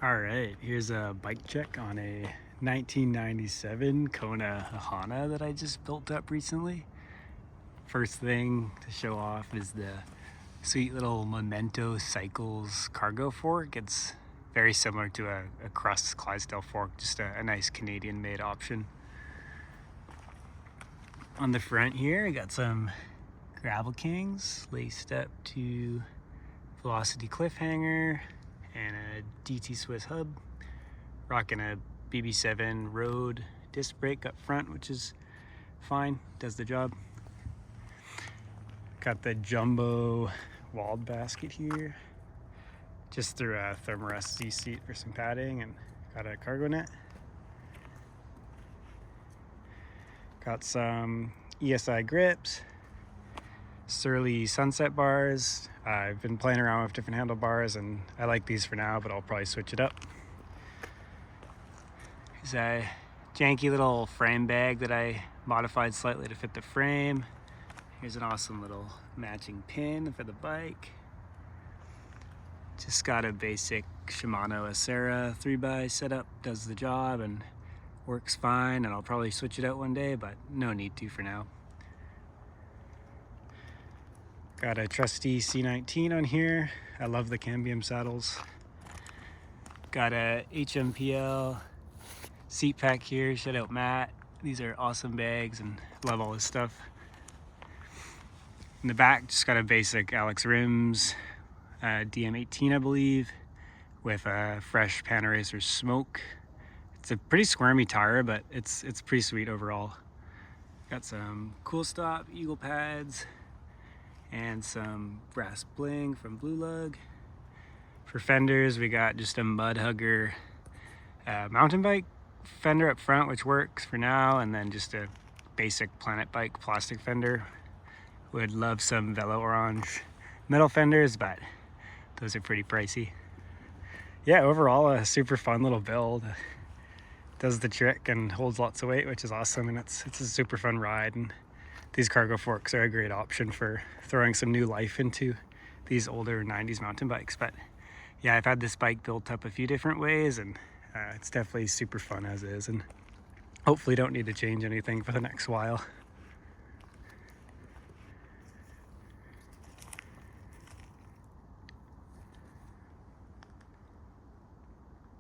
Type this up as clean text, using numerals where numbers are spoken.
All right, here's a bike check on a 1997 Kona Hahannah that I just built up recently. First thing to show off is the sweet little Memento Cycles cargo fork. It's very similar to a Crust Clydesdale fork, just a nice Canadian made option. On the front here, I got some Gravel Kings laced up to Velocity Cliffhanger and a DT Swiss hub, rocking a BB7 road disc brake up front, which is fine, does the job. Got the jumbo walled basket here, just threw a Thermarest Z seat for some padding, and got a cargo net. Got some ESI grips, Surly sunset bars. I've been playing around with different handlebars and I like these for now, but I'll probably switch it up. Here's a janky little frame bag that I modified slightly to fit the frame. Here's an awesome little matching pin for the bike. Just got a basic Shimano Acera 3x setup, does the job and works fine, and I'll probably switch it out one day, but no need to for now. Got a trusty C19 on here. I love the cambium saddles. Got a HMPL seat pack here, shout out Matt. These are awesome bags and love all this stuff. In the back, just got a basic Alex rims, DM18 I believe, with a fresh Panaracer smoke. It's a pretty squirmy tire, but it's pretty sweet overall. Got some Cool Stop Eagle pads and some brass bling from Blue Lug. For fenders, we got just a Mud Hugger mountain bike fender up front, which works for now, and then just a basic Planet Bike plastic fender. Would love some Velo Orange metal fenders, but those are pretty pricey. Yeah, overall a super fun little build. Does the trick and holds lots of weight, which is awesome, and it's a super fun ride. And these cargo forks are a great option for throwing some new life into these older 90s mountain bikes. But yeah, I've had this bike built up a few different ways, and it's definitely super fun as is, and hopefully don't need to change anything for the next while.